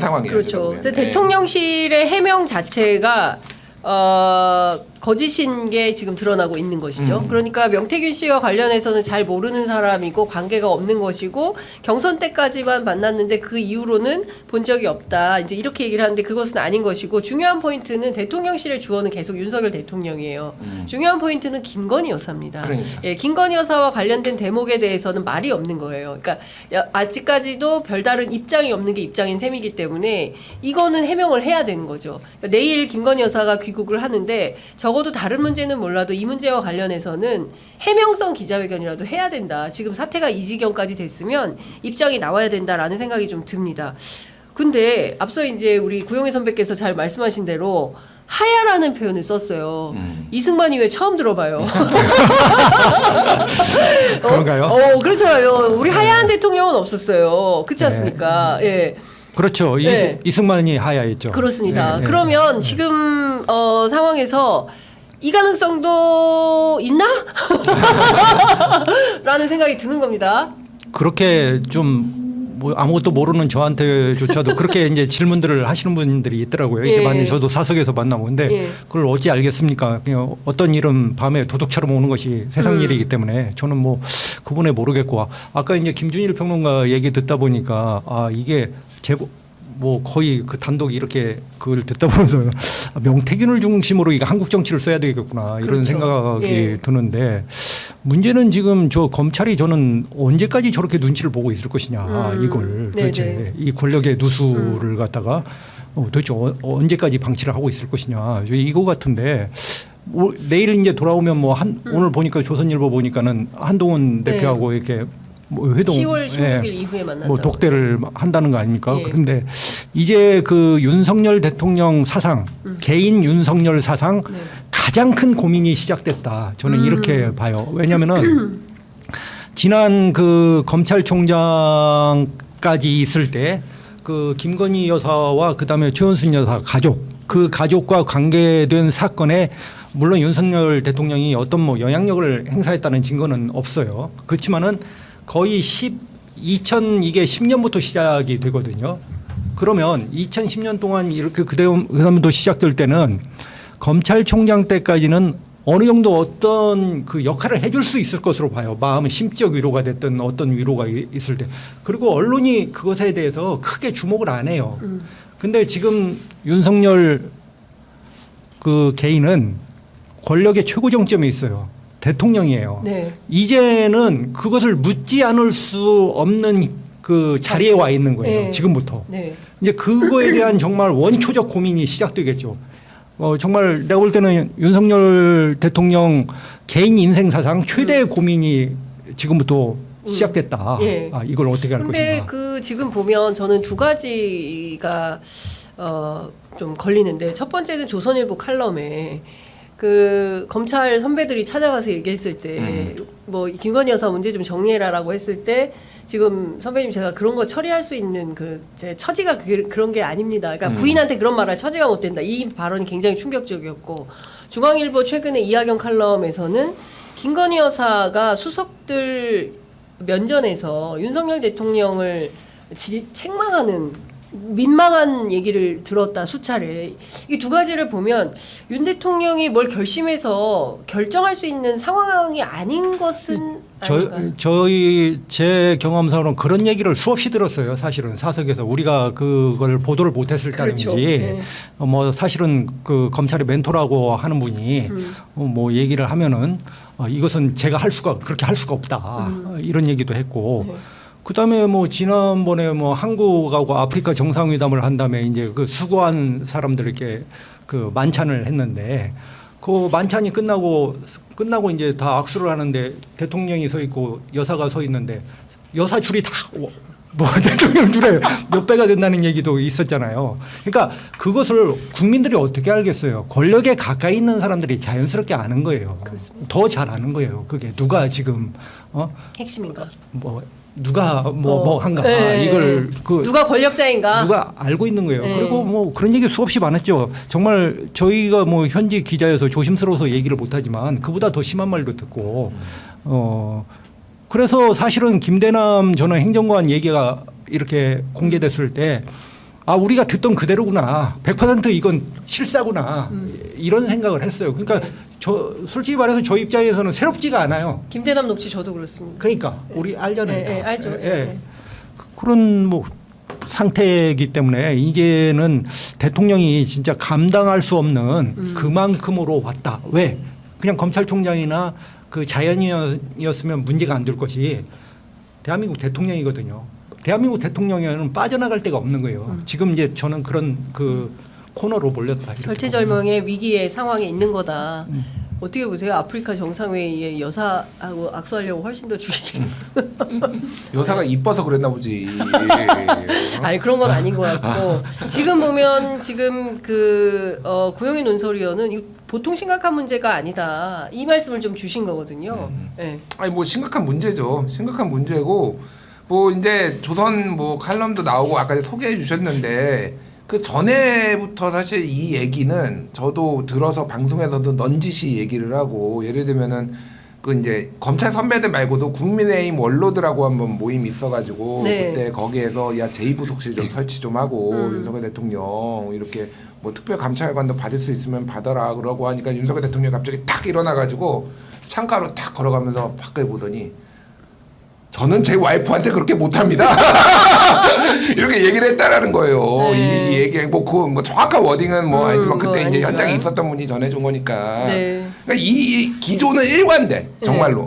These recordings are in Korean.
상황이에요. 그렇죠. 근데 대통령실의 해명 자체가 거짓인 게 지금 드러나고 있는 것이죠. 그러니까 명태균 씨와 관련해서는 잘 모르는 사람이고 관계가 없는 것이고 경선 때까지만 만났는데 그 이후로는 본 적이 없다. 이제 이렇게 얘기를 하는데 그것은 아닌 것이고 중요한 포인트는 대통령실의 주어는 계속 윤석열 대통령이에요. 중요한 포인트는 김건희 여사입니다. 그러니까. 예, 김건희 여사와 관련된 대목에 대해서는 말이 없는 거예요. 그러니까 아직까지도 별다른 입장이 없는 게 입장인 셈이기 때문에 이거는 해명을 해야 되는 거죠. 그러니까 내일 김건희 여사가 귀국을 하는데 적어도 다른 문제는 몰라도 이 문제와 관련해서는 해명성 기자회견이라도 해야 된다. 지금 사태가 이 지경까지 됐으면 입장이 나와야 된다라는 생각이 좀 듭니다. 근데 앞서 이제 우리 구용혜 선배께서 잘 말씀하신 대로 하야라는 표현을 썼어요. 이승만이 왜 처음 들어봐요? 그런가요? 그렇잖아요. 우리 하야한 대통령은 없었어요. 그렇지 않습니까? 네. 예. 그렇죠. 네. 이승만이 하야했죠. 그렇습니다. 네, 네. 그러면 지금 상황에서 이 가능성도 있나? 라는 생각이 드는 겁니다. 그렇게 좀 뭐 아무것도 모르는 저한테조차도 그렇게 이제 질문들을 하시는 분들이 있더라고요. 이게 예. 만약 저도 사석에서 만나보는데 예. 그걸 어찌 알겠습니까? 그냥 어떤 일은 밤에 도둑처럼 오는 것이 세상 일이기 때문에 저는 뭐 구분해 모르겠고 아까 이제 김준일 평론가 얘기 듣다 보니까 이게 제법 뭐 거의 그 단독 이렇게 그걸 듣다 보면서 명태균을 중심으로 이거 한국 정치를 써야 되겠구나 이런 그렇죠. 생각이 예. 드는데 문제는 지금 저 검찰이 저는 언제까지 저렇게 눈치를 보고 있을 것이냐 이걸 도대체 네네. 이 권력의 누수를 갖다가 도대체 언제까지 방치를 하고 있을 것이냐 이거 같은데 내일 이제 돌아오면 뭐 오늘 보니까 조선일보 보니까는 한동훈 네. 대표하고 이렇게 뭐 회동 10월 16일 예. 이후에 만난다. 뭐 독대를 한다는 거 아닙니까? 예. 그런데 이제 그 윤석열 대통령 사상, 개인 윤석열 사상 네. 가장 큰 고민이 시작됐다. 저는 이렇게 봐요. 왜냐하면은 지난 그 검찰총장까지 있을 때 그 김건희 여사와 그다음에 최은순 여사 가족 그 가족과 관계된 사건에 물론 윤석열 대통령이 어떤 뭐 영향력을 행사했다는 증거는 없어요. 그렇지만은 거의 이게 10년부터 시작이 되거든요. 그러면 2010년 동안 이렇게 그다음부터 시작될 때는 검찰총장 때까지는 어느 정도 어떤 그 역할을 해줄 수 있을 것으로 봐요. 마음의 심적 위로가 됐든 어떤 위로가 있을 때. 그리고 언론이 그것에 대해서 크게 주목을 안 해요. 근데 지금 윤석열 그 개인은 권력의 최고 정점에 있어요. 대통령이에요. 네. 이제는 그것을 묻지 않을 수 없는 그 자리에 와 있는 거예요. 네. 지금부터. 네. 이제 그거에 대한 정말 원초적 고민이 시작되겠죠. 정말 내가 볼 때는 윤석열 대통령 개인 인생 사상 최대의 고민이 지금부터 시작됐다. 예. 이걸 어떻게 할 근데 것인가. 그 지금 보면 저는 두 가지가 좀 걸리는데 첫 번째는 조선일보 칼럼에 그 검찰 선배들이 찾아가서 얘기했을 때 뭐 김건희 여사 문제 좀 정리해라라고 했을 때 지금 선배님 제가 그런 거 처리할 수 있는 그 제 처지가 그런 게 아닙니다. 그러니까 부인한테 그런 말할 처지가 못 된다. 이 발언이 굉장히 충격적이었고 중앙일보 최근에 이하경 칼럼에서는 김건희 여사가 수석들 면전에서 윤석열 대통령을 책망하는 민망한 얘기를 들었다 수차례. 이 두 가지를 보면 윤 대통령이 뭘 결심해서 결정할 수 있는 상황이 아닌 것은 아닌가? 제 경험상으로는 그런 얘기를 수없이 들었어요. 사실은 사석에서 우리가 그걸 보도를 못했을 그렇죠. 때인지 네. 뭐 사실은 그 검찰의 멘토라고 하는 분이 뭐 얘기를 하면은 이것은 제가 그렇게 할 수가 없다 이런 얘기도 했고. 네. 그다음에 뭐 지난번에 뭐 한국하고 아프리카 정상회담을 한 다음에 이제 그 수고한 사람들에게 그 만찬을 했는데 그 만찬이 끝나고 이제 다 악수를 하는데 대통령이 서 있고 여사가 서 있는데 여사 줄이 다 뭐 대통령 줄에 몇 배가 된다는 얘기도 있었잖아요. 그러니까 그것을 국민들이 어떻게 알겠어요? 권력에 가까이 있는 사람들이 자연스럽게 아는 거예요. 더 잘 아는 거예요. 그게 누가 지금 핵심인가? 뭐 누가 뭐 한가 네. 이걸 누가 권력자인가? 누가 알고 있는 거예요. 네. 그리고 뭐 그런 얘기 수없이 많았죠. 정말 저희가 뭐 현지 기자여서 조심스러워서 얘기를 못하지만 그보다 더 심한 말도 듣고 그래서 사실은 김대남 전 행정관 얘기가 이렇게 공개됐을 때 우리가 듣던 그대로구나. 100% 이건 실사구나. 이런 생각을 했어요. 그러니까 저 솔직히 말해서 저 입장에서는 새롭지가 않아요. 김대남 녹취 저도 그렇습니다. 그러니까 우리 알잖아요. 네, 알죠. 예. 그런 뭐 상태이기 때문에 이게는 대통령이 진짜 감당할 수 없는 그만큼으로 왔다. 왜? 그냥 검찰총장이나 그 자연이었으면 문제가 안 될 것이 대한민국 대통령이거든요. 대한민국 대통령에는 빠져나갈 데가 없는 거예요. 지금 이제 저는 그런 그 코너로 몰렸다. 이렇게 절체절명의 위기의 상황에 있는 거다. 어떻게 보세요? 아프리카 정상회의에 여사하고 악수하려고 훨씬 더 줄이기. 여사가 이뻐서 그랬나 보지. 아니 그런 건 아닌 것 같고 지금 보면 지금 그 구용인 논설위원은 이거 보통 심각한 문제가 아니다 이 말씀을 좀 주신 거거든요. 네. 아니 뭐 심각한 문제죠. 심각한 문제고 뭐 이제 조선 뭐 칼럼도 나오고 아까 소개해 주셨는데 그 전에부터 사실 이 얘기는 저도 들어서 방송에서도 넌지시 얘기를 하고 예를 들면은 그 이제 검찰 선배들 말고도 국민의힘 원로들하고 한번 모임 있어가지고 네. 그때 거기에서 야 제2부속실 좀 설치 좀 하고 윤석열 대통령 이렇게 뭐 특별 감찰관도 받을 수 있으면 받아라 그러고 하니까 윤석열 대통령이 갑자기 탁 일어나가지고 창가로 탁 걸어가면서 밖을 보더니 저는 제 와이프한테 그렇게 못합니다. 이렇게 얘기를 했다라는 거예요. 네. 이 얘기 뭐 정확한 워딩은 뭐 아니지만 그때 이제 아니지만. 현장에 있었던 분이 전해준 거니까. 네. 그러니까 이 기조는 일관돼 정말로.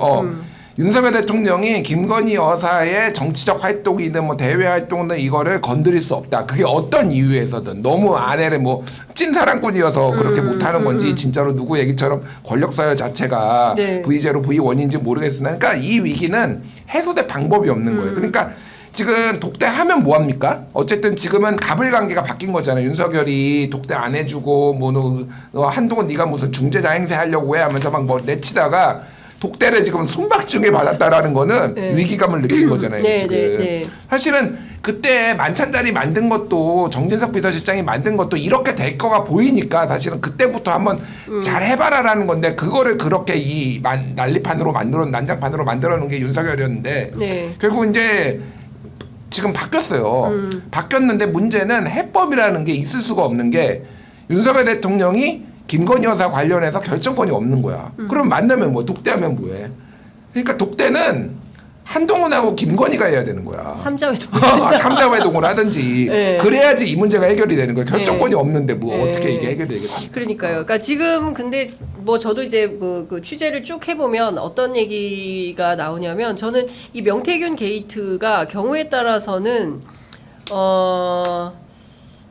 윤석열 대통령이 김건희 여사의 정치적 활동이든 뭐 대외 활동이든 이거를 건드릴 수 없다. 그게 어떤 이유에서든 너무 아내를 뭐 찐사랑꾼이어서 그렇게 못하는 건지 진짜로 누구 얘기처럼 권력 서열 자체가 네. V0 V1인지 모르겠으나 그러니까 이 위기는 해소될 방법이 없는 거예요. 그러니까 지금 독대 하면 뭐합니까? 어쨌든 지금은 갑을 관계가 바뀐 거잖아요. 윤석열이 독대 안 해주고 뭐 너 한동안 네가 무슨 중재자 행세 하려고 해 하면서 막 뭐 내치다가 독대를 지금 손박중에 받았다라는 거는 네. 위기감을 느낀 거잖아요. 네, 지금. 네, 네. 사실은 그때 만찬자리 만든 것도 정진석 비서실장이 만든 것도 이렇게 될 거가 보이니까 사실은 그때부터 한번 잘 해봐라라는 건데 그거를 그렇게 이 난리판으로 난장판으로 만들어 놓은 게 윤석열이었는데 네. 결국 이제 지금 바뀌었어요. 바뀌었는데 문제는 해법이라는 게 있을 수가 없는 게 윤석열 대통령이 김건희 여사 관련해서 결정권이 없는 거야. 그럼 만나면 뭐 독대하면 뭐해? 그러니까 독대는 한동훈하고 김건희가 해야 되는 거야. 삼자회동. 삼자회동을 하든지 네. 그래야지 이 문제가 해결이 되는 거야. 결정권이 네. 없는데 뭐 네. 어떻게 이게 해결이 되겠습니까? 그러니까요. 그러니까 지금 근데 뭐 저도 이제 그 취재를 쭉 해보면 어떤 얘기가 나오냐면 저는 이 명태균 게이트가 경우에 따라서는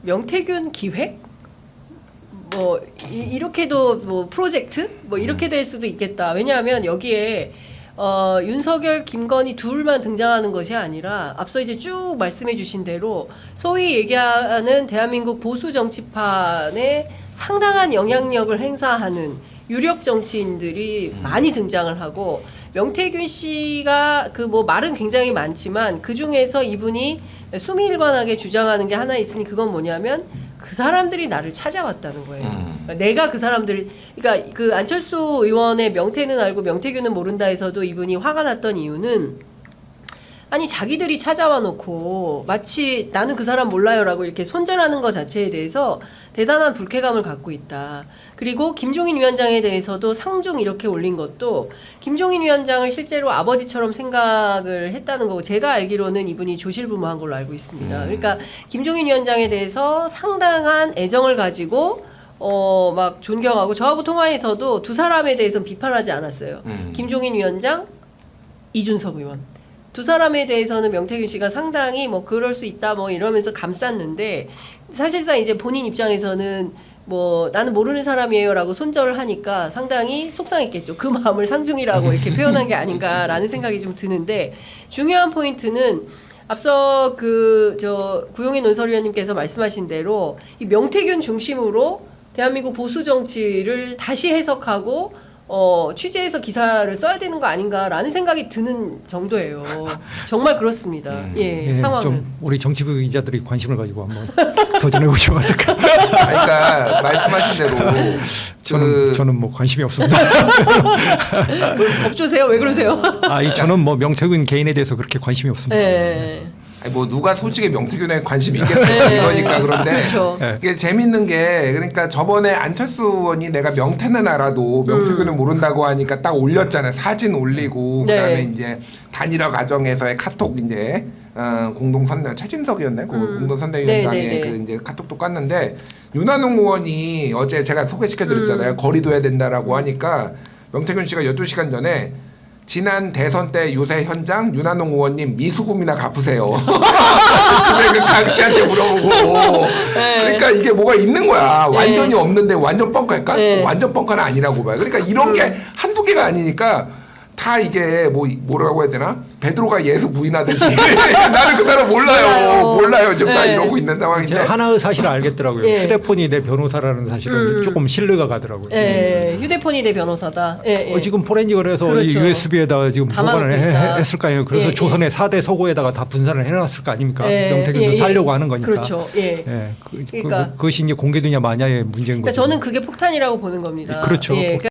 명태균 기획 뭐 이렇게도 뭐 프로젝트 뭐 이렇게 될 수도 있겠다. 왜냐하면 여기에 윤석열, 김건희 둘만 등장하는 것이 아니라 앞서 이제 쭉 말씀해 주신 대로 소위 얘기하는 대한민국 보수 정치판에 상당한 영향력을 행사하는 유력 정치인들이 많이 등장을 하고 명태균 씨가 그 뭐 말은 굉장히 많지만 그 중에서 이분이 수미일관하게 주장하는 게 하나 있으니 그건 뭐냐면 그 사람들이 나를 찾아왔다는 거예요. 그러니까 내가 그 사람들을, 그러니까 그 안철수 의원의 명태는 알고 명태균은 모른다에서도 이분이 화가 났던 이유는 아니 자기들이 찾아와 놓고 마치 나는 그 사람 몰라요라고 이렇게 손절하는 것 자체에 대해서 대단한 불쾌감을 갖고 있다. 그리고 김종인 위원장에 대해서도 상중 이렇게 올린 것도 김종인 위원장을 실제로 아버지처럼 생각을 했다는 거고 제가 알기로는 이분이 조실부모한 걸로 알고 있습니다. 그러니까 김종인 위원장에 대해서 상당한 애정을 가지고 막 존경하고 저하고 통화에서도 두 사람에 대해서는 비판하지 않았어요. 김종인 위원장, 이준석 의원. 두 사람에 대해서는 명태균 씨가 상당히 뭐 그럴 수 있다 뭐 이러면서 감쌌는데 사실상 이제 본인 입장에서는 뭐 나는 모르는 사람이에요라고 손절을 하니까 상당히 속상했겠죠. 그 마음을 상중이라고 이렇게 표현한 게 아닌가라는 생각이 좀 드는데 중요한 포인트는 앞서 구용인 논설위원님께서 말씀하신 대로 이 명태균 중심으로 대한민국 보수 정치를 다시 해석하고 취재해서 기사를 써야 되는 거 아닌가라는 생각이 드는 정도예요. 정말 그렇습니다. 예, 상황은. 좀 우리 정치부 기자들이 관심을 가지고 한번 도전해 보시면 어떨까? 그러니까 말씀하신 대로 저는 뭐 관심이 없습니다. 겁주세요? 왜 그러세요? 저는 뭐 명태균 개인에 대해서 그렇게 관심이 없습니다. 예. 아니, 뭐 누가 솔직히 명태균에 관심이 있겠어요. 네. 이거니까 그런데 그렇죠. 네. 이게 재밌는 게 그러니까 저번에 안철수 의원이 내가 명태는 알아도 명태균은 모른다고 하니까 딱 올렸잖아요. 사진 올리고 네. 그다음에 이제 단일화 과정에서의 카톡 이제 공동선대 최진석이었나요? 그 공동선대위원장의 네, 네, 네. 그 이제 카톡도 깠는데 윤한홍 의원이 어제 제가 소개시켜드렸잖아요. 거리 둬야 된다라고 하니까 명태균 씨가 12시간 전에 지난 대선 때 유세 현장 윤한홍 의원님 미수금이나 갚으세요. 근데 그 강 씨한테 물어보고 네. 그러니까 이게 뭐가 있는 거야. 완전히 없는데 완전 뻥카일까? 네. 완전 뻥카는 아니라고 봐요. 그러니까 이런 게 한두 개가 아니니까 다 이게 뭐라고 해야 되나? 베드로가 예수 부인하듯이 나는 그 사람 몰라요. 지금 다 네. 이러고 있는 상황인데 제가 하나의 사실을 알겠더라고요. 예. 휴대폰이 내 변호사라는 사실은 조금 신뢰가 가더라고요. 예, 휴대폰이 내 변호사다. 예, 예. 지금 포렌직을 해서 이 그렇죠. USB에다가 지금 담아놓고 보관을 있다. 했을 거 아니에요. 그래서 예, 예. 조선의 4대 서고에다가 다 분산을 해놨을 거 아닙니까? 예, 명태균도 예, 예. 살려고 하는 거니까. 그렇죠. 예. 예. 그러니까. 그것이 이제 공개되냐 마냐의 문제인 그러니까 거죠. 저는 그게 폭탄이라고 보는 겁니다. 그렇죠. 예,